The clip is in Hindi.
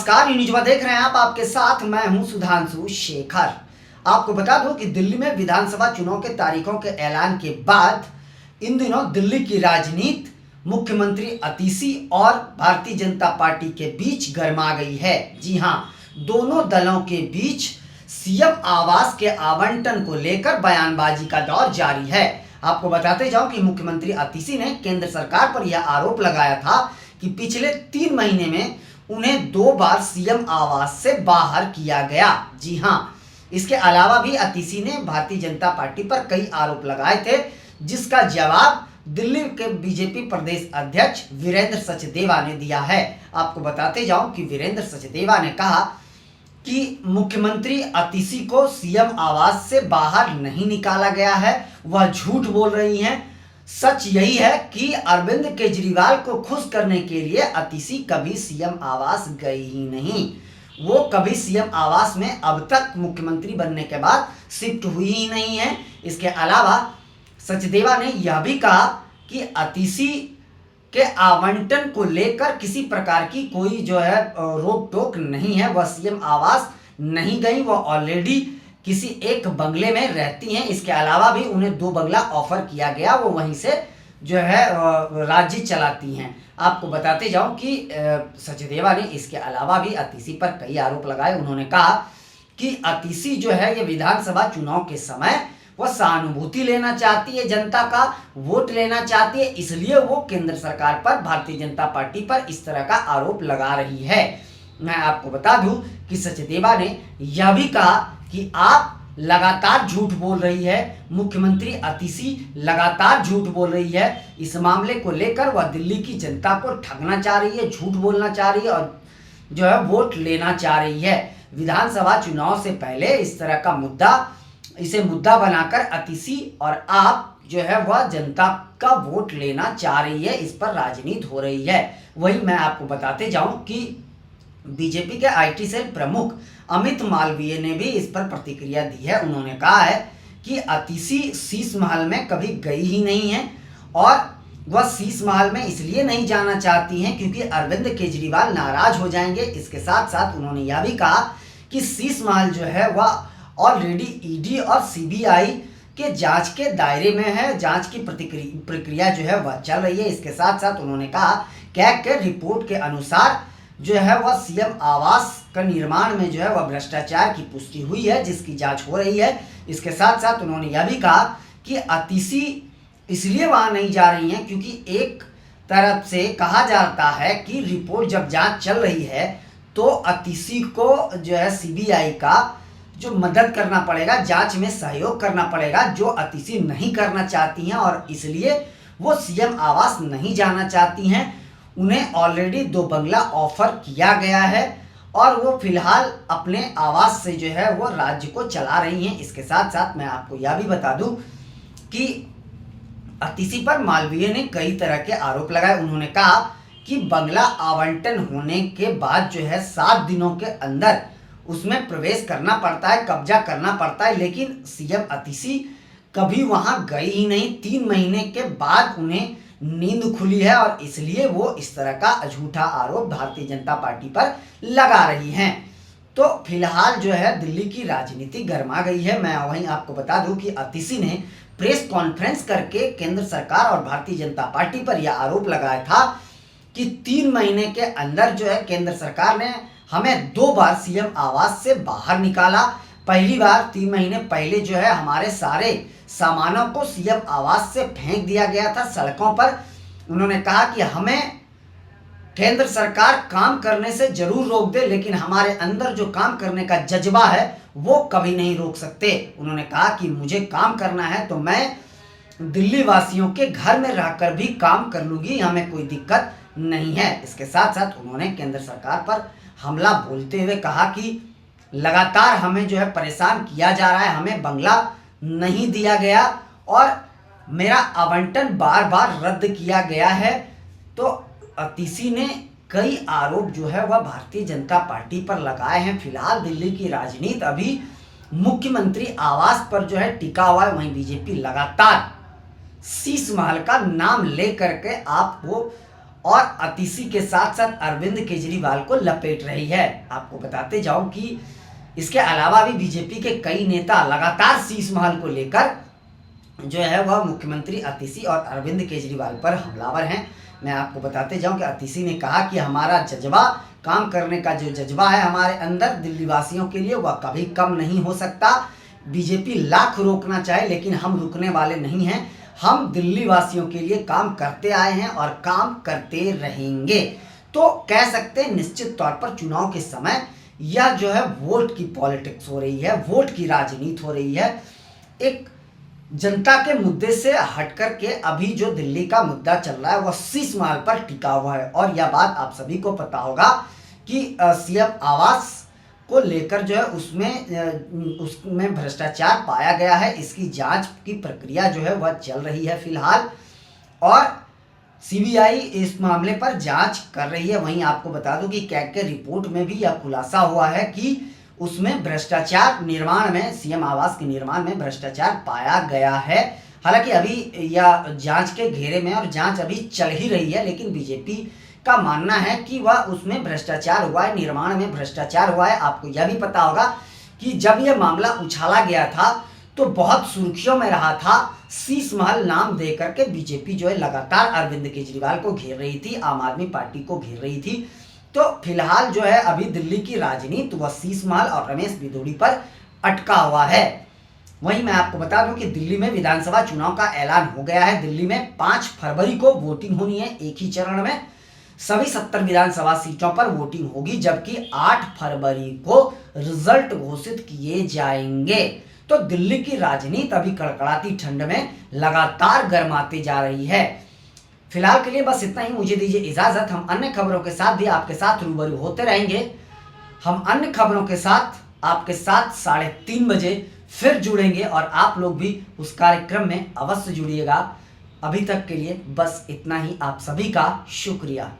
नमस्कार, न्यूज़ देख रहे हैं आप। आपके साथ मैं हूं सुधांशु शेखर। आपको बता दूं कि दिल्ली में विधानसभा चुनाव के तारीखों के ऐलान के बाद इन दिनों दिल्ली की राजनीति मुख्यमंत्री अतीसी और भारतीय जनता पार्टी के बीच गर्मा गई है। जी हां, दोनों दलों के बीच सीएम आवास के आवंटन को लेकर बयानबाजी का दौर जारी है। आपको बताते जाऊं कि मुख्यमंत्री अतीसी ने केंद्र सरकार पर यह आरोप लगाया था कि पिछले 3 महीने में उन्हें 2 बार सीएम आवास से बाहर किया गया। जी हां, इसके अलावा भी अतीसी ने भारतीय जनता पार्टी पर कई आरोप लगाए थे, जिसका जवाब दिल्ली के बीजेपी प्रदेश अध्यक्ष वीरेंद्र सचदेवा ने दिया है। आपको बताते जाऊं कि वीरेंद्र सचदेवा ने कहा कि मुख्यमंत्री अतीसी को सीएम आवास से बाहर नहीं निकाला गया है, वह झूठ बोल रही हैं। सच यही है कि अरविंद केजरीवाल को खुश करने के लिए अतीसी कभी सीएम आवास गई ही नहीं। वो कभी सीएम आवास में अब तक मुख्यमंत्री बनने के बाद शिफ्ट हुई ही नहीं है। इसके अलावा सचदेवा ने यह भी कहा कि अतीसी के आवंटन को लेकर किसी प्रकार की कोई रोक टोक नहीं है। वह सीएम आवास नहीं गई, वह ऑलरेडी किसी एक बंगले में रहती हैं। इसके अलावा भी उन्हें 2 बंगला ऑफर किया गया, वो वहीं से राज्य चलाती हैं। आपको बताते जाऊं कि सचदेवा ने इसके अलावा भी अतीसी पर कई आरोप लगाए। उन्होंने कहा कि अतीसी ये विधानसभा चुनाव के समय वह सहानुभूति लेना चाहती है, जनता का वोट लेना चाहती है, इसलिए वो केंद्र सरकार पर, भारतीय जनता पार्टी पर इस तरह का आरोप लगा रही है। मैं आपको बता दूं कि सचदेवा ने यह भी कहा कि आप लगातार झूठ बोल रही है, मुख्यमंत्री अतीसी लगातार झूठ बोल रही है। इस मामले को लेकर वह दिल्ली की जनता को ठगना चाह रही है, झूठ बोलना चाह रही है और वोट लेना चाह रही है। विधानसभा चुनाव से पहले इस तरह का इसे मुद्दा बनाकर अतीसी और आप वह जनता का वोट लेना चाह रही है, इस पर राजनीति हो रही है। वही मैं आपको बताते जाऊं कि बीजेपी के आईटी सेल प्रमुख अमित मालवीय ने भी इस पर प्रतिक्रिया दी है। उन्होंने कहा है कि अतीसी शीश महल में कभी गई ही नहीं है और वह शीश महल में इसलिए नहीं जाना चाहती हैं क्योंकि अरविंद केजरीवाल नाराज हो जाएंगे। इसके साथ साथ उन्होंने यह भी कहा कि शीश महल वह ऑलरेडी ईडी और सीबीआई के जांच के दायरे में है, जांच की प्रक्रिया वह चल रही है। इसके साथ साथ उन्होंने कहा कैग के रिपोर्ट के अनुसार वह सीएम आवास का निर्माण में वह भ्रष्टाचार की पुष्टि हुई है, जिसकी जांच हो रही है। इसके साथ साथ उन्होंने यह भी कहा कि अतीसी इसलिए वहां नहीं जा रही हैं क्योंकि एक तरफ से कहा जाता है कि रिपोर्ट जब जांच चल रही है तो अतीसी को सीबीआई का मदद करना पड़ेगा, जांच में सहयोग करना पड़ेगा, जो अतीसी नहीं करना चाहती हैं और इसलिए वो सीएम आवास नहीं जाना चाहती हैं। उन्हें ऑलरेडी 2 बंगला ऑफर किया गया है और वो फिलहाल अपने आवास से वो राज्य को चला रही हैं। इसके साथ साथ मैं आपको यह भी बता दूं कि अतीसी पर मालवीय ने कई तरह के आरोप लगाए। उन्होंने कहा कि बंगला आवंटन होने के बाद 7 दिनों के अंदर उसमें प्रवेश करना पड़ता है, कब्जा करना पड़ता है, लेकिन सीएम अतीसी कभी वहां गई ही नहीं। 3 महीने के बाद उन्हें नींद खुली है और इसलिए वो इस तरह का झूठा आरोप भारतीय जनता पार्टी पर लगा रही हैं। तो फिलहाल दिल्ली की राजनीति गर्मा गई है। मैं वहीं आपको बता दूं कि अतीसी ने प्रेस कॉन्फ्रेंस करके केंद्र सरकार और भारतीय जनता पार्टी पर यह आरोप लगाया था कि 3 महीने के अंदर केंद्र सरकार ने हमें 2 बार सीएम आवास से बाहर निकाला। पहली बार 3 महीने पहले हमारे सारे सामानों को सीएम आवास से फेंक दिया गया था सड़कों पर। उन्होंने कहा कि हमें केंद्र सरकार काम करने से जरूर रोक दे, लेकिन हमारे अंदर जो काम करने का जज्बा है वो कभी नहीं रोक सकते। उन्होंने कहा कि मुझे काम करना है तो मैं दिल्ली वासियों के घर में रहकर भी काम कर लूंगी, हमें कोई दिक्कत नहीं है। इसके साथ साथ उन्होंने केंद्र सरकार पर हमला बोलते हुए कहा कि लगातार हमें परेशान किया जा रहा है, हमें बंगला नहीं दिया गया और मेरा आवंटन बार बार रद्द किया गया है। तो अतीसी ने कई आरोप वह भारतीय जनता पार्टी पर लगाए हैं। फिलहाल दिल्ली की राजनीति अभी मुख्यमंत्री आवास पर टिका हुआ है। वहीं बीजेपी लगातार शीश महल का नाम लेकर के आपको और अतीसी के साथ साथ अरविंद केजरीवाल को लपेट रही है। आपको बताते जाऊं कि इसके अलावा भी बीजेपी के कई नेता लगातार शीश महल को लेकर जो है वह मुख्यमंत्री अतीसी और अरविंद केजरीवाल पर हमलावर हैं। मैं आपको बताते जाऊं कि अतीसी ने कहा कि हमारा जज्बा, काम करने का जो जज्बा है हमारे अंदर दिल्ली वासियों के लिए, वह कभी कम नहीं हो सकता। बीजेपी लाख रोकना चाहे लेकिन हम रुकने वाले नहीं हैं। हम दिल्ली वासियों के लिए काम करते आए हैं और काम करते रहेंगे। तो कह सकते हैं निश्चित तौर पर चुनाव के समय यह जो है वोट की पॉलिटिक्स हो रही है, वोट की राजनीति हो रही है। एक जनता के मुद्दे से हटकर के अभी जो दिल्ली का मुद्दा चल रहा है वह शीश महल पर टिका हुआ है। और यह बात आप सभी को पता होगा कि सीएम आवास को लेकर जो है उसमें भ्रष्टाचार पाया गया है। इसकी जांच की प्रक्रिया जो है वह चल रही है फिलहाल, और सीबीआई इस मामले पर जांच कर रही है। वहीं आपको बता दूं कि कैग के रिपोर्ट में भी यह खुलासा हुआ है कि उसमें भ्रष्टाचार निर्माण में, सीएम आवास के निर्माण में भ्रष्टाचार पाया गया है। हालांकि अभी यह जांच के घेरे में और जांच अभी चल ही रही है, लेकिन बीजेपी का मानना है कि वह उसमें भ्रष्टाचार हुआ है, निर्माण में भ्रष्टाचार हुआ है। आपको यह भी पता होगा कि जब यह मामला उछाला गया था तो बहुत सुर्खियों में रहा था। शीश महल नाम दे करके बीजेपी जो है लगातार अरविंद केजरीवाल को घेर रही थी, आम आदमी पार्टी को घेर रही थी। तो फिलहाल जो है अभी दिल्ली की राजनीति वह शीश महल और रमेश बिधूड़ी पर अटका हुआ है। वहीं मैं आपको बता दूं कि दिल्ली में विधानसभा चुनाव का ऐलान हो गया है। दिल्ली में 5 फरवरी को वोटिंग होनी है, एक ही चरण में सभी 70 विधानसभा सीटों पर वोटिंग होगी, जबकि 8 फरवरी को रिजल्ट घोषित किए जाएंगे। तो दिल्ली की राजनीति अभी कड़कड़ाती ठंड में लगातार गर्माती जा रही है। फिलहाल के लिए बस इतना ही, मुझे दीजिए इजाजत। हम अन्य खबरों के साथ भी आपके साथ रूबरू होते रहेंगे। हम अन्य खबरों के साथ आपके साथ 3:30 बजे फिर जुड़ेंगे और आप लोग भी उस कार्यक्रम में अवश्य जुड़िएगा। अभी तक के लिए बस इतना ही। आप सभी का शुक्रिया।